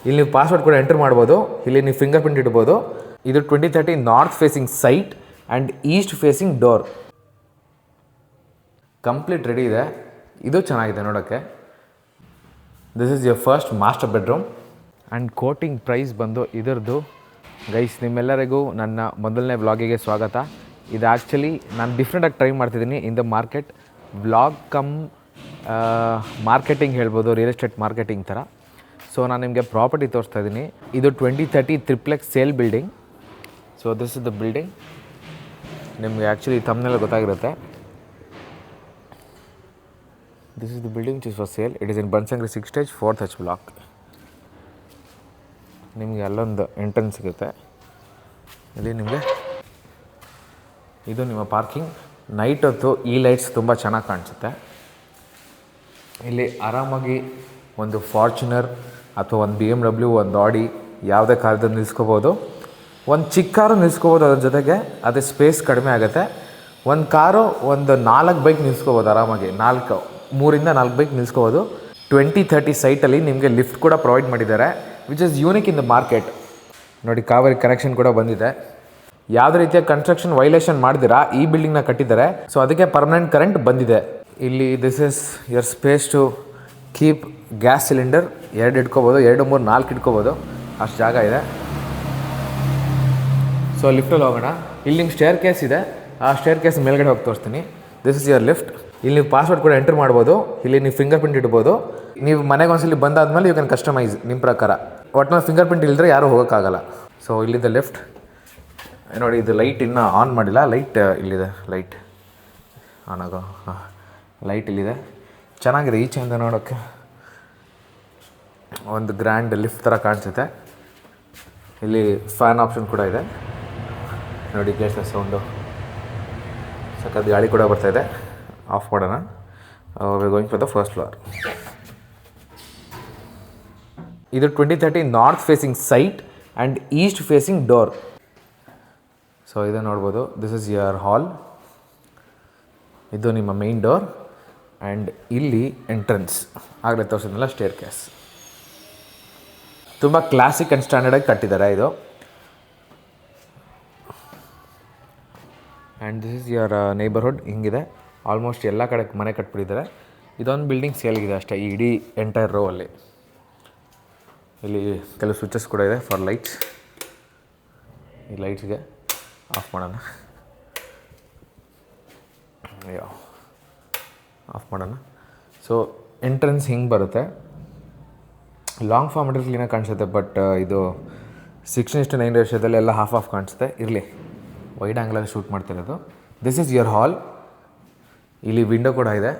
ಇಲ್ಲಿ ನೀವು ಪಾಸ್ವರ್ಡ್ ಕೂಡ ಎಂಟರ್ ಮಾಡ್ಬೋದು. ಇಲ್ಲಿ ನೀವು ಫಿಂಗರ್ ಪ್ರಿಂಟ್ ಇಡ್ಬೋದು. ಇದು 2030 north facing site and east facing door. Complete ready ಇದೆ. ಇದು ಚೆನ್ನಾಗಿದೆ ನೋಡೋಕ್ಕೆ. This is your first master bedroom and quoting price ಬಂದು ಇದರದ್ದು. ಗೈಸ್, ನಿಮ್ಮೆಲ್ಲರಿಗೂ ನನ್ನ ಮೊದಲನೇ ವ್ಲಾಗಿಗೆ ಸ್ವಾಗತ. ಇದು ಆ್ಯಕ್ಚುಲಿ ನಾನು ಡಿಫ್ರೆಂಟಾಗಿ ಟ್ರೈ ಮಾಡ್ತಿದ್ದೀನಿ in the market. Vlog cum marketing ಹೇಳ್ಬೋದು, ರಿಯಲ್ ಎಸ್ಟೇಟ್ ಮಾರ್ಕೆಟಿಂಗ್ ಥರ. ಸೊ ನಾನು ನಿಮಗೆ ಪ್ರಾಪರ್ಟಿ ತೋರಿಸ್ತಾ ಇದ್ದೀನಿ. ಇದು 2030 3ಪ್ಲೆಕ್ಸ್ sale building. So this is the building. ನಿಮಗೆ ಆ್ಯಕ್ಚುಲಿ ತಮ್ಮನೆಲ್ಲ ಗೊತ್ತಾಗಿರುತ್ತೆ. This is the building which is for sale. It is in Banashankari 6 stage 4th H block. ನಿಮಗೆ ಅಲ್ಲೊಂದು ಎಂಟ್ರೆನ್ಸ್ ಸಿಗುತ್ತೆ. ಇಲ್ಲಿ ನಿಮಗೆ ಇದು ನಿಮ್ಮ ಪಾರ್ಕಿಂಗ್. ನೈಟ್ ಹೊತ್ತು ಈ ಲೈಟ್ಸ್ ತುಂಬ ಚೆನ್ನಾಗಿ ಕಾಣಿಸುತ್ತೆ. ಇಲ್ಲಿ ಆರಾಮಾಗಿ ಒಂದು ಫಾರ್ಚುನರ್ ಅಥವಾ ಒಂದು BMW, ಒಂದು ಆಡಿ, ಯಾವುದೇ ಕಾರದಲ್ಲಿ ನಿಲ್ಲಿಸ್ಕೋಬೋದು. ಒಂದು ಚಿಕ್ಕ ಕಾರು ನಿಲ್ಲಿಸ್ಕೋಬೋದು. ಅದ್ರ ಜೊತೆಗೆ ಅದೇ ಸ್ಪೇಸ್ ಕಡಿಮೆ ಆಗುತ್ತೆ. ಒಂದು ಕಾರು ಒಂದು 4 ಬೈಕ್ ನಿಲ್ಲಿಸ್ಕೋಬೋದು ಆರಾಮಾಗಿ. 3 4 ಬೈಕ್ ನಿಲ್ಲಿಸ್ಕೋಬೋದು. 2030 ಸೈಟಲ್ಲಿ ನಿಮಗೆ ಲಿಫ್ಟ್ ಕೂಡ ಪ್ರೊವೈಡ್ ಮಾಡಿದ್ದಾರೆ, which is unique in the market. ನೋಡಿ, ಕಾವೇರಿ ಕನೆಕ್ಷನ್ ಕೂಡ ಬಂದಿದೆ. ಯಾವುದೇ ರೀತಿಯ ಕನ್ಸ್ಟ್ರಕ್ಷನ್ ವೈಲೇಷನ್ ಮಾಡ್ದಿರಾ ಈ ಬಿಲ್ಡಿಂಗ್ನ ಕಟ್ಟಿದ್ದಾರೆ. ಸೊ ಅದಕ್ಕೆ ಪರ್ಮನೆಂಟ್ ಕರೆಂಟ್ ಬಂದಿದೆ. ಇಲ್ಲಿ this is your space to keep gas cylinder. 2 ಇಟ್ಕೋಬೋದು, 2 3 4 ಇಟ್ಕೋಬೋದು, ಅಷ್ಟು ಜಾಗ ಇದೆ. ಸೊ ಲಿಫ್ಟಲ್ಲಿ ಹೋಗೋಣ. ಇಲ್ಲಿ ನಿಮ್ಮ ಸ್ಟೇರ್ ಕೇಸ್ ಇದೆ. ಆ ಸ್ಟೇರ್ ಕೇಸ್ ಮೇಲ್ಗಡೆ ಹೋಗಿ ತೋರಿಸ್ತೀನಿ. This is your lift. ಇಲ್ಲಿ ನೀವು ಪಾಸ್ವರ್ಡ್ ಕೂಡ ಎಂಟರ್ ಮಾಡ್ಬೋದು. ಇಲ್ಲಿ ನೀವು ಫಿಂಗರ್ ಪ್ರಿಂಟ್ ಇಡ್ಬೋದು. ನೀವು ಮನೆಗೆ ಒಂದ್ಸಲಿ ಬಂದಾದ್ಮೇಲೆ ಯು ಕ್ಯಾನ್ ಕಸ್ಟಮೈಸ್ ನಿಮ್ಮ ಪ್ರಕಾರ. ಒಟ್ಟಿನಲ್ಲಿ ಫಿಂಗರ್ ಪ್ರಿಂಟ್ ಇಲ್ಲದ್ರೆ ಯಾರೂ ಹೋಗೋಕ್ಕಾಗಲ್ಲ. ಸೊ ಇಲ್ಲಿದೆ ಲಿಫ್ಟ್. ನೋಡಿ, ಇದು ಲೈಟ್ ಇನ್ನೂ ಆನ್ ಮಾಡಿಲ್ಲ. ಲೈಟ್ ಇಲ್ಲಿದೆ. ಲೈಟ್ ಆನ್ ಆಗೋ. ಹಾಂ, ಲೈಟ್ ಇಲ್ಲಿದೆ. ಚೆನ್ನಾಗಿದೆ ಈಚೆಯಿಂದ ನೋಡೋಕ್ಕೆ. ಒಂದು ಗ್ರ್ಯಾಂಡ್ ಲಿಫ್ಟ್ ಥರ ಕಾಣಿಸುತ್ತೆ. ಇಲ್ಲಿ ಫ್ಯಾನ್ ಆಪ್ಷನ್ ಕೂಡ ಇದೆ. ನೋಡಿ, ಕೇಳಿಸ್ತಾ ಸೌಂಡು. ಸಖತ್ ಗಾಳಿ ಕೂಡ ಬರ್ತಾಯಿದೆ. ಆಫ್ ಮಾಡೋಣ. We going for the first floor. ಇದು 2030 north facing site and east facing door. So ಇದು ನೋಡ್ಬೋದು. This is your hall. ಇದು ನಿಮ್ಮ ಮೇನ್ ಡೋರ್ ಆ್ಯಂಡ್ ಇಲ್ಲಿ ಎಂಟ್ರೆನ್ಸ್. ಆಗಲೇ ತೋರಿಸಿದ್ನಲ್ಲ ಸ್ಟೇರ್ ಕೇಸ್. ತುಂಬ ಕ್ಲಾಸಿಕ್ ಆ್ಯಂಡ್ ಸ್ಟ್ಯಾಂಡರ್ಡಾಗಿ ಕಟ್ಟಿದ್ದಾರೆ ಇದು. And this is your neighbourhood. ಹಿಂಗಿದೆ. ಆಲ್ಮೋಸ್ಟ್ ಎಲ್ಲ ಕಡೆ ಮನೆ ಕಟ್ಬಿಟ್ಟಿದ್ದಾರೆ. ಇದೊಂದು ಬಿಲ್ಡಿಂಗ್ ಸೇಲ್ಗಿದೆ ಅಷ್ಟೇ ಈ ಇಡೀ ಎಂಟೈರ್ ರೋ ಅಲ್ಲಿ. ಇಲ್ಲಿ ಕೆಲವು ಸ್ವಿಚಸ್ ಕೂಡ ಇದೆ ಫಾರ್ ಲೈಟ್ಸ್. ಈ ಲೈಟ್ಸ್ಗೆ ಆಫ್ ಮಾಡೋಣ. ಆಫ್ ಮಾಡೋಣ. ಸೊ ಎಂಟ್ರೆನ್ಸ್ ಹಿಂಗೆ ಬರುತ್ತೆ. ಲಾಂಗ್ ಫಾರ್ಮೆಟಲ್ಲಿ ಕ್ಲೀನಾಗಿ ಕಾಣಿಸುತ್ತೆ, ಬಟ್ ಇದು 16:9 ರೇಷಿಯೋದಲ್ಲಿ ಎಲ್ಲ ಹಾಫ್ ಕಾಣಿಸುತ್ತೆ. ಇರಲಿ, ವೈಡ್ ಆ್ಯಂಗಲಲ್ಲಿ ಶೂಟ್ ಮಾಡ್ತಿರೋದು. ದಿಸ್ ಇಸ್ ಯುವರ್ ಹಾಲ್. ಇಲ್ಲಿ ವಿಂಡೋ ಕೂಡ ಇದೆ.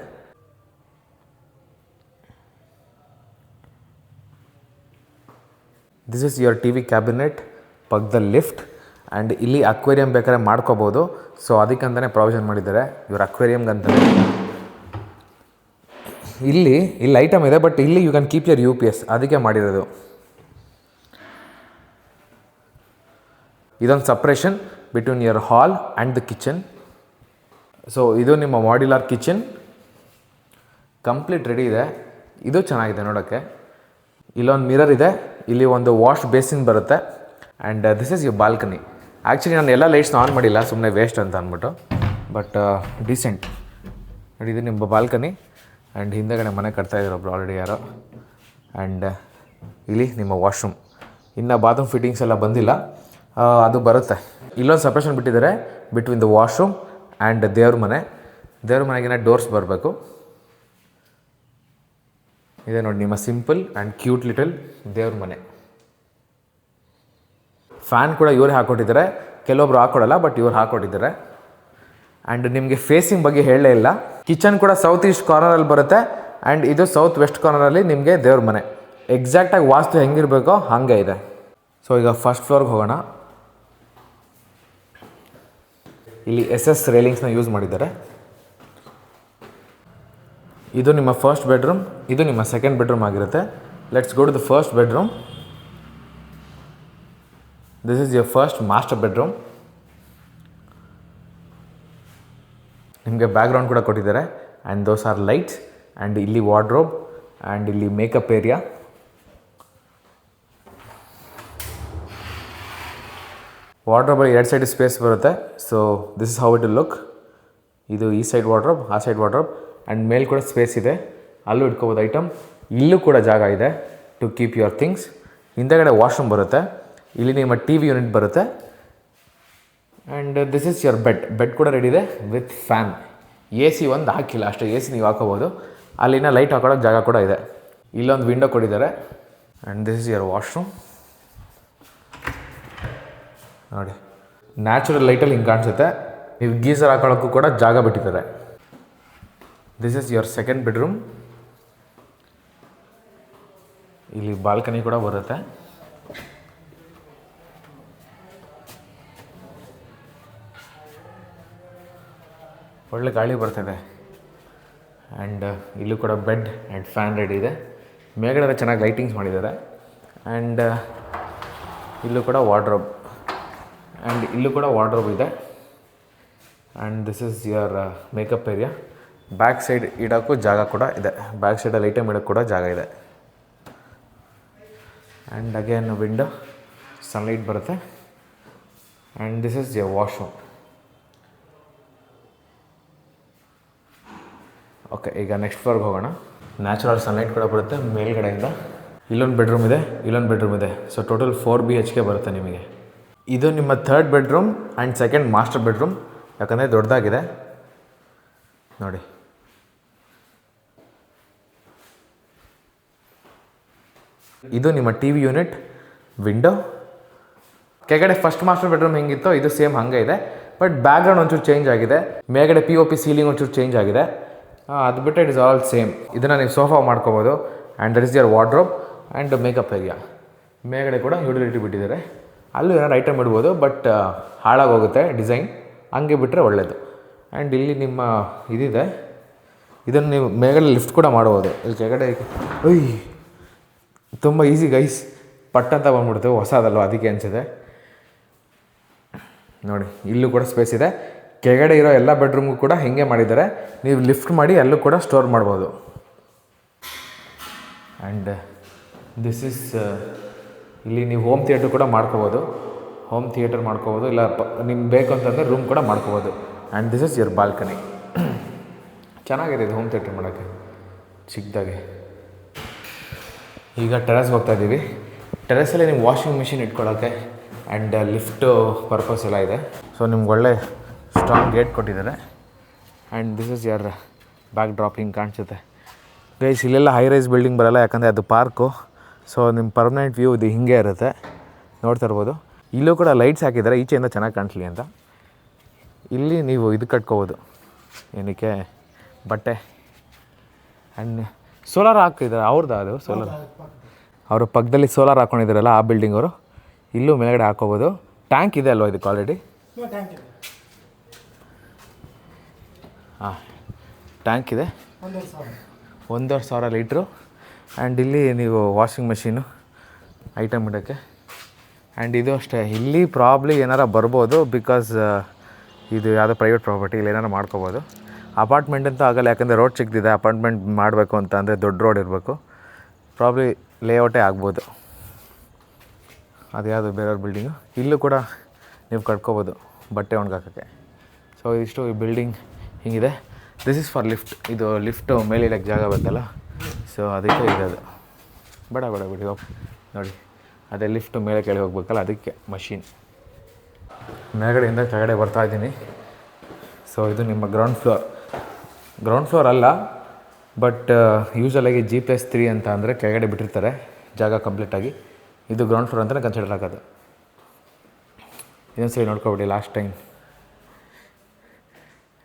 This is your TV cabinet. ಪಕ್ಕದಲ್ಲಿ ಲಿಫ್ಟ್ ಆ್ಯಂಡ್ ಇಲ್ಲಿ ಅಕ್ವೇರಿಯಂ ಬೇಕಾದ್ರೆ ಮಾಡ್ಕೋಬೋದು. ಸೊ ಅದಕ್ಕಂತಲೇ ಪ್ರಾವಿಷನ್ ಮಾಡಿದ್ದಾರೆ ಇವ್ರ ಅಕ್ವೇರಿಯಮ್ಗಂತಲೇ. ಇಲ್ಲಿ ಐಟಮ್ ಇದೆ, ಬಟ್ ಇಲ್ಲಿ you can keep your UPS, ಅದಕ್ಕೆ ಮಾಡಿರೋದು. ಇದೊಂದು separation between your hall and the kitchen. So ಇದು ನಿಮ್ಮ ಮಾಡ್ಯುಲರ್ ಕಿಚನ್. ಕಂಪ್ಲೀಟ್ ರೆಡಿ ಇದೆ. ಇದು ಚೆನ್ನಾಗಿದೆ ನೋಡೋಕ್ಕೆ. ಇಲ್ಲೊಂದು ಮಿರರ್ ಇದೆ. ಇಲ್ಲಿ ಒಂದು ವಾಶ್ ಬೇಸಿನ್ ಬರುತ್ತೆ. And this is your balcony. Actually ನಾನು ಎಲ್ಲ ಲೈಟ್ಸ್ನ ಆನ್ ಮಾಡಿಲ್ಲ, ಸುಮ್ಮನೆ ವೇಸ್ಟ್ ಅಂತ ಅಂದ್ಬಿಟ್ಟು. ಬಟ್ ಡೀಸೆಂಟ್ ನೋಡಿ. ಇದು ನಿಮ್ಮ ಬಾಲ್ಕನಿ. ಆ್ಯಂಡ್ ಹಿಂದೆಗಡೆ ಮನೆ ಕಟ್ತಾಯಿದ್ರು ಒಬ್ರು ಆಲ್ರೆಡಿ ಯಾರೋ. ಆ್ಯಂಡ್ ಇಲ್ಲಿ ನಿಮ್ಮ ವಾಶ್ರೂಮ್. ಇನ್ನು ಬಾತ್ರೂಮ್ ಫಿಟ್ಟಿಂಗ್ಸ್ ಎಲ್ಲ ಬಂದಿಲ್ಲ, ಅದು ಬರುತ್ತೆ. ಇಲ್ಲೊಂದು ಸಪ್ರೇಷನ್ ಬಿಟ್ಟಿದ್ದಾರೆ ಬಿಟ್ವೀನ್ ದ ವಾಶ್ರೂಮ್ ಆ್ಯಂಡ್ ದೇವ್ರ ಮನೆ. ದೇವ್ರ ಮನೆಗಿನ ಡೋರ್ಸ್ ಬರಬೇಕು. ಇದೆ ನೋಡಿ ನಿಮ್ಮ ಸಿಂಪಲ್ ಆ್ಯಂಡ್ ಕ್ಯೂಟ್ ಲಿಟಲ್ ದೇವ್ರ ಮನೆ. ಫ್ಯಾನ್ ಕೂಡ ಇವರೇ ಹಾಕ್ಕೊಟ್ಟಿದ್ದಾರೆ. ಕೆಲವೊಬ್ರು ಹಾಕ್ಕೊಡಲ್ಲ, ಬಟ್ ಇವ್ರು ಹಾಕ್ಕೊಟ್ಟಿದ್ದಾರೆ. ಆ್ಯಂಡ್ ನಿಮಗೆ ಫೇಸಿಂಗ್ ಬಗ್ಗೆ ಹೇಳಲೇ ಇಲ್ಲ. ಕಿಚನ್ ಕೂಡ ಸೌತ್ ಈಸ್ಟ್ ಕಾರ್ನರಲ್ಲಿ ಬರುತ್ತೆ. ಆ್ಯಂಡ್ ಇದು ಸೌತ್ ವೆಸ್ಟ್ ಕಾರ್ನರಲ್ಲಿ ನಿಮಗೆ ದೇವ್ರ ಮನೆ. ಎಕ್ಸಾಕ್ಟಾಗಿ ವಾಸ್ತು ಹೆಂಗಿರಬೇಕೋ ಹಾಗೆ ಇದೆ. ಸೊ ಈಗ ಫಸ್ಟ್ ಫ್ಲೋರ್ಗೆ ಹೋಗೋಣ. ಇಲ್ಲಿ SS ರೇಲಿಂಗ್ಸ್ನ ಯೂಸ್ ಮಾಡಿದ್ದಾರೆ. ಇದು ನಿಮ್ಮ ಫಸ್ಟ್ ಬೆಡ್ರೂಮ್. ಇದು ನಿಮ್ಮ ಸೆಕೆಂಡ್ ಬೆಡ್ರೂಮ್ ಆಗಿರುತ್ತೆ. Let's go to the first bedroom. This is your first master bedroom. ನಿಮಗೆ ಬ್ಯಾಕ್ಗ್ರೌಂಡ್ ಕೂಡ ಕೊಟ್ಟಿದ್ದಾರೆ. And those are lights. And ಇಲ್ಲಿ ವಾರ್ಡ್ರೋಬ್ ಆ್ಯಂಡ್ ಇಲ್ಲಿ ಮೇಕಪ್ ಏರಿಯಾ. ವಾರ್ಡ್ರೋಬಲ್ಲಿ 2 ಸೈಡ್ ಸ್ಪೇಸ್ ಬರುತ್ತೆ. So this is how it will look. ಇದು ಈ side wardrobe, ಆ ಸೈಡ್ ವಾರ್ಡ್ರೋಬ್. ಆ್ಯಂಡ್ ಮೇಲೆ ಕೂಡ ಸ್ಪೇಸ್ ಇದೆ, ಅಲ್ಲೂ ಇಟ್ಕೋಬೋದು ಐಟಮ್. ಇಲ್ಲೂ ಕೂಡ ಜಾಗ ಇದೆ ಟು ಕೀಪ್ ಯುವರ್ ಥಿಂಗ್ಸ್. ಹಿಂದೆಗಡೆ ವಾಶ್ರೂಮ್ ಬರುತ್ತೆ, ಇಲ್ಲಿ ನಿಮ್ಮ ಟಿ ವಿ ಯೂನಿಟ್ ಬರುತ್ತೆ. And this is your bed ಕೂಡ ರೆಡಿ ಇದೆ ವಿತ್ ಫ್ಯಾನ್. ಎ ಸಿ ಒಂದು ಹಾಕಿಲ್ಲ ಅಷ್ಟೇ, ಎ ಸಿ ನೀವು ಹಾಕೋಬೋದು. ಅಲ್ಲಿನ ಲೈಟ್ ಹಾಕೊಳ್ಳೋಕೆ ಜಾಗ ಕೂಡ ಇದೆ. ಇಲ್ಲೊಂದು ವಿಂಡೋ ಕೊಟ್ಟಿದ್ದಾರೆ. And this is your washroom. ನೋಡಿ, ನ್ಯಾಚುರಲ್ ಲೈಟಲ್ಲಿ ಹಿಂಗೆ ಕಾಣಿಸುತ್ತೆ. ನೀವು ಗೀಸರ್ ಹಾಕೊಳ್ಳೋಕ್ಕೂ ಕೂಡ ಜಾಗ ಬಿಟ್ಟಿದ್ದಾರೆ. This is your second bedroom. ಇಲ್ಲಿ ಬಾಲ್ಕನಿ ಕೂಡ ಬರುತ್ತೆ. ಒಳ್ಳೆ ಗಾಳಿ ಬರ್ತಿದೆ. ಆ್ಯಂಡ್ ಇಲ್ಲೂ ಕೂಡ ಬೆಡ್ ಆ್ಯಂಡ್ ಫ್ಯಾನ್ ರೆಡಿ ಇದೆ. ಮೇಲ್ಗಡೆ ಚೆನ್ನಾಗಿ ಲೈಟಿಂಗ್ಸ್ ಮಾಡಿದ್ದಾರೆ. ಆ್ಯಂಡ್ ಇಲ್ಲೂ ಕೂಡ ವಾರ್ಡ್ರೋಬ್. ಆ್ಯಂಡ್ ಇಲ್ಲೂ ಕೂಡ ವಾರ್ಡ್ರೋಬ್ ಇದೆ. And this is your makeup area. Back side ಇಡೋಕ್ಕೂ ಜಾಗ ಕೂಡ ಇದೆ. ಬ್ಯಾಕ್ ಸೈಡಲ್ಲಿ ಐಟಮ್ ಇಡೋಕ್ಕೆ ಕೂಡ ಜಾಗ ಇದೆ. ಆ್ಯಂಡ್ ಅಗೇನ್ ವಿಂಡೋ, ಸನ್ಲೈಟ್ ಬರುತ್ತೆ. And this is your washroom. Okay, ಈಗ ನೆಕ್ಸ್ಟ್ ಫ್ಲೋರ್ಗೆ ಹೋಗೋಣ. ನ್ಯಾಚುರಲ್ ಸನ್ಲೈಟ್ ಕೂಡ ಬರುತ್ತೆ ಮೇಲ್ಗಡೆಯಿಂದ. ಇಲ್ಲೊಂದು ಬೆಡ್ರೂಮ್ ಇದೆ, ಇಲ್ಲೊಂದು ಬೆಡ್ರೂಮ್ ಇದೆ. ಸೊ ಟೋಟಲ್ 4 BHK ಬರುತ್ತೆ ನಿಮಗೆ. ಇದು ನಿಮ್ಮ 3rd bedroom and 2nd master bedroom. ಯಾಕಂದರೆ ದೊಡ್ಡದಾಗಿದೆ ನೋಡಿ. ಇದು ನಿಮ್ಮ ಟಿ ವಿ ಯೂನಿಟ್, ವಿಂಡೋ. ಕೆಳಗಡೆ ಫಸ್ಟ್ ಮಾಸ್ಟರ್ ಬೆಡ್ರೂಮ್ ಹೆಂಗಿತ್ತೋ ಇದು ಸೇಮ್ ಹಾಗೆ ಇದೆ. ಬಟ್ ಬ್ಯಾಕ್ಗ್ರೌಂಡ್ ಒಂಚೂರು ಚೇಂಜ್ ಆಗಿದೆ. ಮೇಲ್ಗಡೆ POP ಸೀಲಿಂಗ್ ಒಂಚೂರು ಚೇಂಜ್ ಆಗಿದೆ. ಅದು ಬಿಟ್ಟರೆ ಇಟ್ ಇಸ್ ಆಲ್ ಸೇಮ್. ಇದನ್ನು ನೀವು ಸೋಫಾ ಮಾಡ್ಕೋಬೋದು. And that is your wardrobe and makeup area. ಮೇಲ್ಗಡೆ ಕೂಡ ಯುಟಿಲಿಟಿ ಬಿಟ್ಟಿದ್ದಾರೆ. ಅಲ್ಲೂ ಏನಾದ್ರು ಐಟಮ್ ಇಡ್ಬೋದು, ಬಟ್ ಹಾಳಾಗೋಗುತ್ತೆ ಡಿಸೈನ್. ಹಂಗೆ ಬಿಟ್ಟರೆ ಒಳ್ಳೆಯದು. ಆ್ಯಂಡ್ ಇಲ್ಲಿ ನಿಮ್ಮ ಇದಿದೆ, ಇದನ್ನು ನೀವು ಮೇಲ್ಗಡೆ ಲಿಫ್ಟ್ ಕೂಡ ಮಾಡ್ಬೋದು. ಇಲ್ಲಿ ಕೆಳಗಡೆ ತುಂಬ ಈಸಿ ಗೈಸ್, ಪಟ್ಟಂತ ಬಂದ್ಬಿಡ್ತು. ಹೊಸದಲ್ವ, ಅದಕ್ಕೆ ಅನಿಸಿದೆ ನೋಡಿ. ಇಲ್ಲೂ ಕೂಡ ಸ್ಪೇಸ್ ಇದೆ. ಕೆಳಗಡೆ ಇರೋ ಎಲ್ಲ ಬೆಡ್ರೂಮ್ಗೂ ಕೂಡ ಹೀಗೆ ಮಾಡಿದ್ದಾರೆ. ನೀವು ಲಿಫ್ಟ್ ಮಾಡಿ ಅಲ್ಲೂ ಕೂಡ ಸ್ಟೋರ್ ಮಾಡ್ಬೋದು. ಆ್ಯಂಡ್ ದಿಸ್ ಇಸ್ ಇಲ್ಲಿ ನೀವು ಹೋಮ್ ಥಿಯೇಟರ್ ಕೂಡ ಮಾಡ್ಕೋಬೋದು. ಹೋಮ್ ಥಿಯೇಟರ್ ಮಾಡ್ಕೋಬೋದು, ಇಲ್ಲ ನಿಮ್ಗೆ ಬೇಕು ಅಂತಂದರೆ ರೂಮ್ ಕೂಡ ಮಾಡ್ಕೋಬೋದು. And this is your balcony. ಚೆನ್ನಾಗಿದೆ ಇದು ಹೋಮ್ ಥಿಯೇಟರ್ ಮಾಡೋಕ್ಕೆ ಚಿಕ್ಕದಾಗೆ. ಈಗ ಟೆರೆಸ್ಗೆ ಹೋಗ್ತಾ ಇದ್ದೀವಿ. ಟೆರೆಸಲ್ಲಿ ನಿಮ್ಮ ವಾಷಿಂಗ್ ಮಿಷಿನ್ ಇಟ್ಕೊಳ್ಳೋಕ್ಕೆ ಆ್ಯಂಡ್ ಲಿಫ್ಟು ಪರ್ಪಸ್ ಎಲ್ಲ ಇದೆ. ಸೊ ನಿಮ್ಗೆ ಒಳ್ಳೆ ಸ್ಟ್ರಾಂಗ್ ಗೇಟ್ ಕೊಟ್ಟಿದ್ದಾರೆ. And this is your back dropping ಕಾಣಿಸುತ್ತೆ ಗೈಸ್. ಇಲ್ಲೆಲ್ಲ ಹೈ ರೈಸ್ ಬಿಲ್ಡಿಂಗ್ ಬರೋಲ್ಲ, ಯಾಕಂದರೆ ಅದು ಪಾರ್ಕು. ಸೊ ನಿಮ್ಮ ಪರ್ಮನೆಂಟ್ ವ್ಯೂ ಇದು ಹೀಗೆ ಇರುತ್ತೆ, ನೋಡ್ತಾ ಇರ್ಬೋದು. ಇಲ್ಲೂ ಕೂಡ ಲೈಟ್ಸ್ ಹಾಕಿದ್ದಾರೆ ಈಚೆಯಿಂದ ಚೆನ್ನಾಗಿ ಕಾಣಿಸ್ಲಿ ಅಂತ. ಇಲ್ಲಿ ನೀವು ಇದು ಕಟ್ಕೋಬೋದು, ಏನಕ್ಕೆ ಬಟ್ಟೆ. ಆ್ಯಂಡ್ ಸೋಲಾರ್ ಹಾಕಿದ್ದಾರೆ ಅವ್ರದ್ದು, ಅದು ಸೋಲಾರ್ ಅವರು ಪಕ್ಕದಲ್ಲಿ ಸೋಲಾರ್ ಹಾಕ್ಕೊಂಡಿದ್ದಾರಲ್ಲ ಆ ಬಿಲ್ಡಿಂಗ್ ಅವರು. ಇಲ್ಲೂ ಮೇಲ್ಗಡೆ ಹಾಕೋಬೋದು. ಟ್ಯಾಂಕ್ ಇದೆ ಅಲ್ವಾ ಇದಕ್ಕೆ ಆಲ್ರೆಡಿ? ಹಾಂ, ಟ್ಯಾಂಕ್ ಇದೆ, 1,500 ಲೀಟ್ರು. ಆ್ಯಂಡ್ ಇಲ್ಲಿ ನೀವು ವಾಷಿಂಗ್ ಮೆಷೀನು ಐಟಮ್ ಇಡೋಕ್ಕೆ. ಆ್ಯಂಡ್ ಇದು ಅಷ್ಟೇ, ಇಲ್ಲಿ ಪ್ರಾಬ್ಲಿ ಏನಾರ ಬರ್ಬೋದು, ಬಿಕಾಸ್ ಇದು ಯಾವುದೋ ಪ್ರೈವೇಟ್ ಪ್ರಾಪರ್ಟಿ, ಇಲ್ಲಿ ಏನಾರು ಮಾಡ್ಕೋಬೋದು. ಅಪಾರ್ಟ್ಮೆಂಟ್ ಅಂತ ಆಗಲ್ಲ, ಯಾಕಂದರೆ ರೋಡ್ ಚಿಕ್ಕದಿದೆ. ಅಪಾರ್ಟ್ಮೆಂಟ್ ಮಾಡಬೇಕು ಅಂತ ಅಂದರೆ ದೊಡ್ಡ ರೋಡ್ ಇರಬೇಕು. ಪ್ರಾಬ್ಲಿ ಲೇಔಟೇ ಆಗ್ಬೋದು, ಅದು ಯಾವುದು ಬೇರೆಯವ್ರ ಬಿಲ್ಡಿಂಗು. ಇಲ್ಲೂ ಕೂಡ ನೀವು ಕಟ್ಕೋಬೋದು ಬಟ್ಟೆ ಒಣಗಾಕೋಕ್ಕೆ. ಸೊ ಇಷ್ಟು ಈ ಬಿಲ್ಡಿಂಗ್ ಹೀಗಿದೆ. This is for lift. ಇದು ಲಿಫ್ಟು ಮೇಲೆ ಇಡೋಕ್ಕೆ ಜಾಗ ಬೇಕಲ್ಲ, ಸೊ ಅದಕ್ಕೆ ಇರೋದು. ಬೇಡ ಬಿಡಿ ನೋಡಿ, ಅದೇ ಲಿಫ್ಟು ಮೇಲೆ ಕೆಳಗೆ ಹೋಗ್ಬೇಕಲ್ಲ, ಅದಕ್ಕೆ ಮಷೀನ್. ಮೇಲ್ಗಡೆಯಿಂದ ಕೆಳಗಡೆ ಬರ್ತಾಯಿದ್ದೀನಿ. ಸೊ ಇದು ನಿಮ್ಮ ಗ್ರೌಂಡ್ ಫ್ಲೋರ್ ಅಲ್ಲ, ಬಟ್ ಯೂಶಲಾಗಿ G+3 ಅಂತ ಅಂದರೆ ಕೆಳಗಡೆ ಬಿಟ್ಟಿರ್ತಾರೆ ಜಾಗ ಕಂಪ್ಲೀಟಾಗಿ. ಇದು ಗ್ರೌಂಡ್ ಫ್ಲೋರ್ ಅಂತಲೇ ಕನ್ಸಿಡರ್ ಆಗೋದು. ಇನ್ನೊಂದು ಸರಿ ನೋಡ್ಕೊಬಿಡಿ ಲಾಸ್ಟ್ ಟೈಮ್.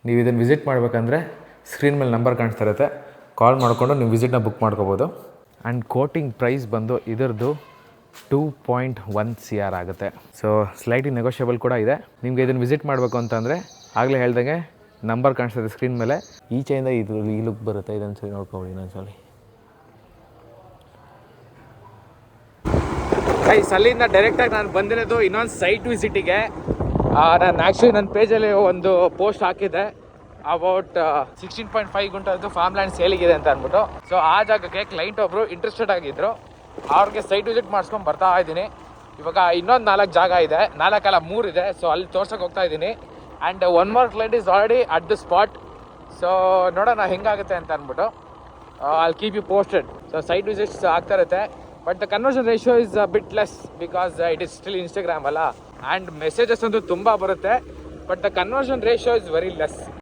ನೀವು ಇದನ್ನು ವಿಸಿಟ್ ಮಾಡಬೇಕಂದ್ರೆ ಸ್ಕ್ರೀನ್ ಮೇಲೆ ನಂಬರ್ ಕಾಣಿಸ್ತಾ ಇರುತ್ತೆ, ಕಾಲ್ ಮಾಡಿಕೊಂಡು ನೀವು ವಿಸಿಟ್ನ ಬುಕ್ ಮಾಡ್ಕೋಬೋದು. ಆ್ಯಂಡ್ ಕೋಟಿಂಗ್ ಪ್ರೈಸ್ ಬಂದು ಇದರದ್ದು 2.1 CR ಆಗುತ್ತೆ. ಸೊ ಸ್ಲೈಟ್ಲಿ ನೆಗೋಷಿಯಬಲ್ ಕೂಡ ಇದೆ. ನಿಮಗೆ ಇದನ್ನು ವಿಸಿಟ್ ಮಾಡಬೇಕು ಅಂತಂದರೆ ಆಗಲೇ ಹೇಳ್ದಂಗೆ ನಂಬರ್ ಕಾಣಿಸ್ತದೆ ಸ್ಕ್ರೀನ್ ಮೇಲೆ. ಈಚೆಯಿಂದ ಇದು ಈ ಲುಕ್ ಬರುತ್ತೆ. ಇದೊಂದು ಸರಿ ನೋಡ್ಕೊಬಿಡಿ ಇನ್ನೊಂದ್ಸಲಿ. ಅಲ್ಲಿಂದ ಡೈರೆಕ್ಟಾಗಿ ನಾನು ಬಂದಿರೋದು ಇನ್ನೊಂದು ಸೈಟ್ ವಿಸಿಟಿಗೆ. ನಾನು ಆ್ಯಕ್ಚುಲಿ ನನ್ನ ಪೇಜಲ್ಲಿ ಒಂದು ಪೋಸ್ಟ್ ಹಾಕಿದ್ದೆ ಅಬೌಟ್ 16.5 ಗುಂಟದ್ದು ಫಾರ್ಮ್ ಲ್ಯಾಂಡ್ ಸೇಲಿಗಿದೆ ಅಂತ ಅಂದ್ಬಿಟ್ಟು. ಸೊ ಆ ಜಾಗಕ್ಕೆ ಕ್ಲೈಂಟ್ ಒಬ್ಬರು ಇಂಟ್ರೆಸ್ಟೆಡ್ ಆಗಿದ್ದರು. ಅವ್ರಿಗೆ ಸೈಟ್ ವಿಸಿಟ್ ಮಾಡಿಸ್ಕೊಂಡು ಬರ್ತಾ ಇದ್ದೀನಿ. ಇವಾಗ ಇನ್ನೊಂದು 4 ಜಾಗ ಇದೆ, 3 ಇದೆ. ಸೊ ಅಲ್ಲಿ ತೋರ್ಸಕ್ಕೆ ಹೋಗ್ತಾ ಇದ್ದೀನಿ. And one more client is already at the spot. So ನೋಡೋಣ ಹೆಂಗಾಗುತ್ತೆ ಅಂತ ಅಂದ್ಬಿಟ್ಟು I'll keep you posted. So site visits ಆಗ್ತಾ ಇರುತ್ತೆ, but the conversion ratio is bit less because it is still Instagram ಅಲ್ಲ. ಆ್ಯಂಡ್ ಮೆಸೇಜಸ್ ಅಂತೂ ತುಂಬ ಬರುತ್ತೆ, but the conversion ratio is very less.